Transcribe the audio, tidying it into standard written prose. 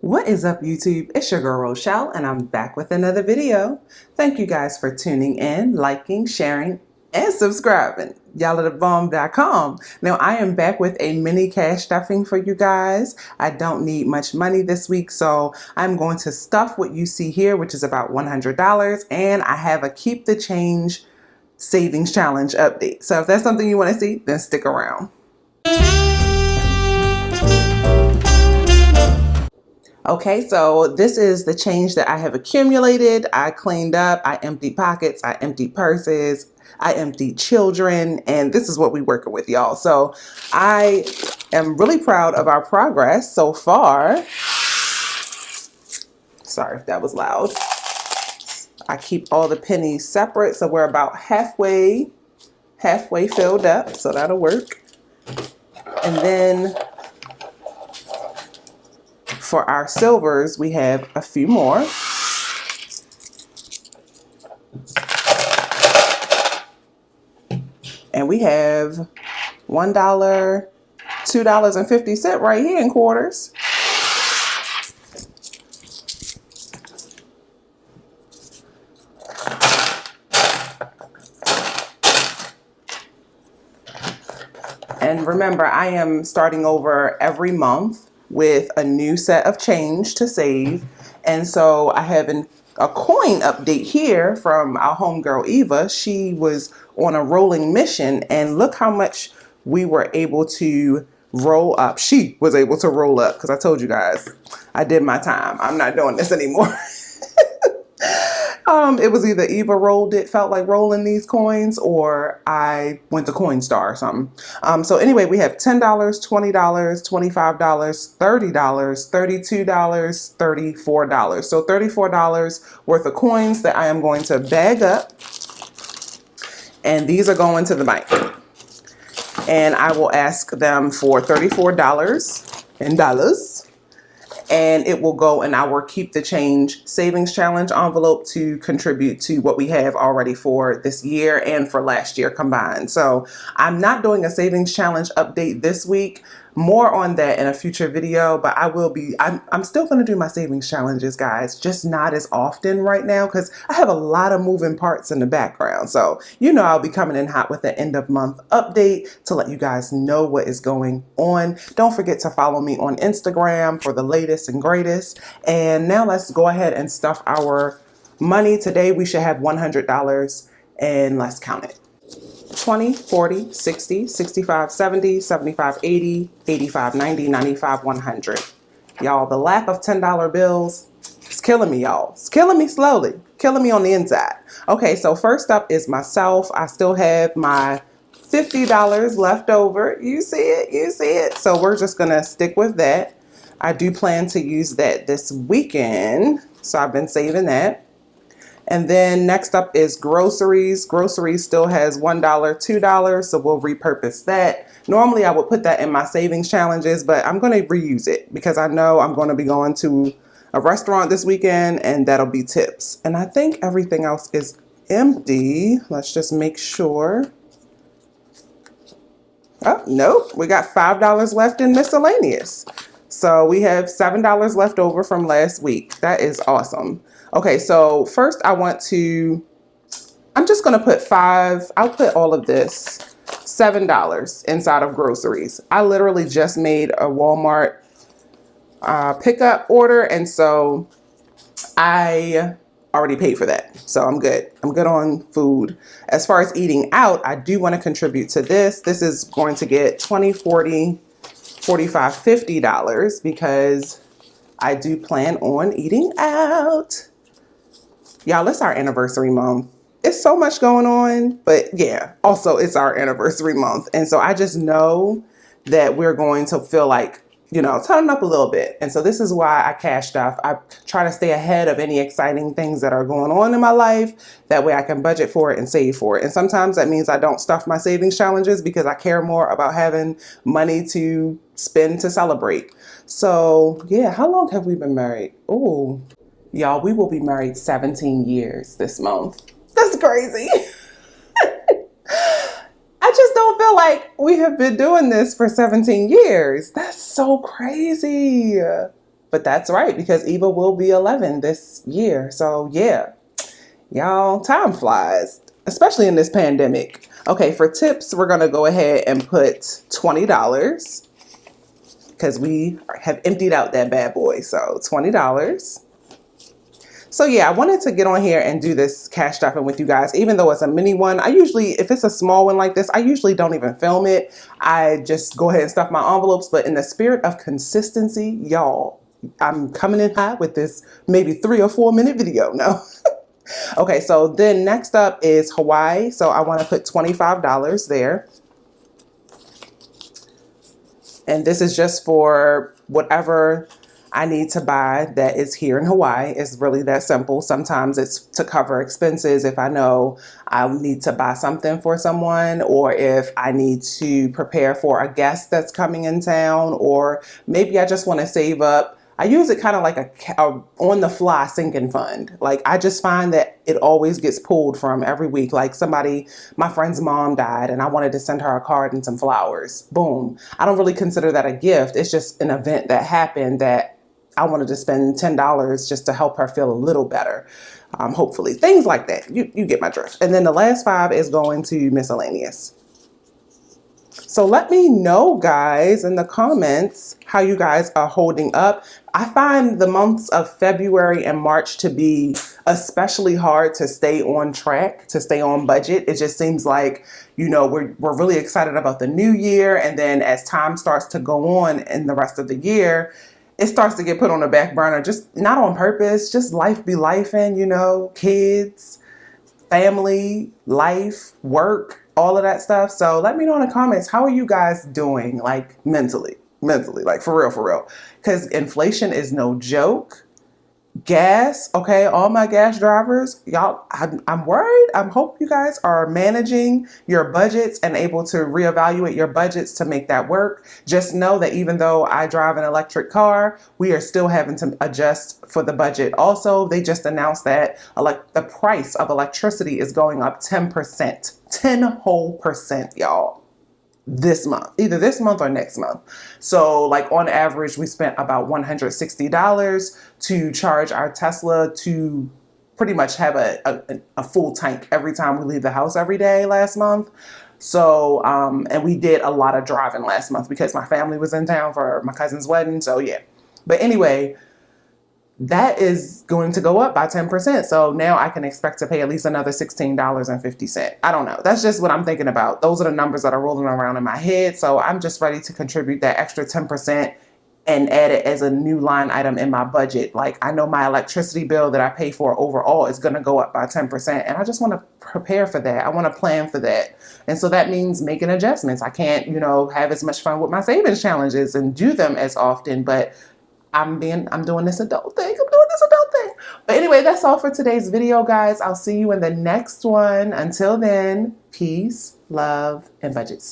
What is up, YouTube? It's your girl Rochelle, and I'm back with another video. Thank you guys for tuning in, liking, sharing, and subscribing. Y'all at thebomb.com. Now, I am back with a mini cash stuffing for you guys. I don't need much money this week, so I'm going to stuff what you see here, which is about $100, and I have a Keep the Change Savings Challenge update. So if that's something you want to see, then stick around. Okay, so this is the change that I have accumulated. I cleaned up, I emptied pockets, I emptied purses, I emptied children, and this is what we're working with, y'all. So I am really proud of our progress so far. Sorry if that was loud. I keep all the pennies separate, so we're about halfway filled up, so that'll work. And then for our silvers, we have a few more. And we have $1, $2.50 right here in quarters. And remember, I am starting over every month with a new set of change to save. And so I have a coin update here from our homegirl Eva. She was on a rolling mission, and look how much we were able to roll up. She was able to roll up because I told you guys I did my time. I'm not doing this anymore. It was either Eva felt like rolling these coins, or I went to Coinstar or something. So anyway, we have $10, $20, $25, $30, $32, $34. So $34 worth of coins that I am going to bag up. And these are going to the bank. And I will ask them for $34 in dollars. And it will go in our Keep the Change Savings Challenge envelope to contribute to what we have already for this year and for last year combined. So I'm not doing a Savings Challenge update this week. More on that in a future video, but I'm still going to do my savings challenges, guys, just not as often right now because I have a lot of moving parts in the background. So, I'll be coming in hot with the end of month update to let you guys know what is going on. Don't forget to follow me on Instagram for the latest and greatest. And now let's go ahead and stuff our money. Today we should have $100, and let's count it. 20, 40, 60, 65, 70, 75, 80, 85, 90, 95, 100. Y'all, the lack of $10 bills is killing me, y'all. It's killing me slowly, killing me on the inside. Okay, so first up is myself. I still have my $50 left over. You see it, you see it. So we're just gonna stick with that. I do plan to use that this weekend, so I've been saving that. And then next up is groceries. Groceries still has $1, $2, so we'll repurpose that. Normally I would put that in my savings challenges, but I'm going to reuse it because I know I'm going to be going to a restaurant this weekend and that'll be tips. And I think everything else is empty. Let's just make sure. Oh, nope. We got $5 left in miscellaneous. So we have $7 left over from last week. That is awesome. Okay, so first I'm just going to put I'll put all of this, $7 inside of groceries. I literally just made a Walmart pickup order, and so I already paid for that. So I'm good. I'm good on food. As far as eating out, I do want to contribute to this. This is going to get $20, $40, $45, $50 because I do plan on eating out. Y'all, it's our anniversary month. It's so much going on, but yeah, also it's our anniversary month. And so I just know that we're going to feel like, turning up a little bit. And so this is why I cash stuff. I try to stay ahead of any exciting things that are going on in my life. That way I can budget for it and save for it. And sometimes that means I don't stuff my savings challenges because I care more about having money to spend to celebrate. So yeah, how long have we been married? Oh, y'all, we will be married 17 years this month. That's crazy. I just don't feel like we have been doing this for 17 years. That's so crazy. But that's right, because Eva will be 11 this year. So yeah, y'all, time flies, especially in this pandemic. Okay, for tips, we're gonna go ahead and put $20 because we have emptied out that bad boy. So $20. So yeah, I wanted to get on here and do this cash stuffing with you guys, even though it's a mini one. I usually, if it's a small one like this, I usually don't even film it. I just go ahead and stuff my envelopes. But in the spirit of consistency, y'all, I'm coming in hot with this maybe 3 or 4 minute video. No. Okay, so then next up is Hawaii. So I want to put $25 there. And this is just for whatever I need to buy that is here in Hawaii. It's really that simple. Sometimes it's to cover expenses if I know I need to buy something for someone, or if I need to prepare for a guest that's coming in town, or maybe I just want to save up. I use it kind of like a on the fly sinking fund. Like, I just find that it always gets pulled from every week. Like, my friend's mom died and I wanted to send her a card and some flowers. Boom. I don't really consider that a gift. It's just an event that happened that I wanted to spend $10 just to help her feel a little better. Hopefully, things like that. You get my drift. And then the last 5 is going to miscellaneous. So let me know, guys, in the comments how you guys are holding up. I find the months of February and March to be especially hard to stay on track, to stay on budget. It just seems like, we're really excited about the new year. And then as time starts to go on in the rest of the year, it starts to get put on the back burner, just not on purpose, just life be lifing, kids, family, life, work, all of that stuff. So let me know in the comments, how are you guys doing, like mentally, like for real, because inflation is no joke. Gas, okay, all my gas drivers, y'all, I'm worried. I hope you guys are managing your budgets and able to reevaluate your budgets to make that work. Just know that even though I drive an electric car, we are still having to adjust for the budget. Also, they just announced that the price of electricity is going up 10%, 10 whole percent, y'all, this month, either this month or next month. So like on average, we spent about $160 to charge our Tesla to pretty much have a full tank every time we leave the house every day last month. So, and we did a lot of driving last month because my family was in town for my cousin's wedding. So yeah, but anyway, that is going to go up by 10%. So now I can expect to pay at least another $16.50. I don't know. That's just what I'm thinking about. Those are the numbers that are rolling around in my head. So I'm just ready to contribute that extra 10% and add it as a new line item in my budget. Like, I know my electricity bill that I pay for overall is going to go up by 10%. And I just want to prepare for that. I want to plan for that. And so that means making adjustments. I can't, have as much fun with my savings challenges and do them as often, but I'm doing this adult thing. But anyway, that's all for today's video, guys. I'll see you in the next one. Until then, peace, love, and budgets.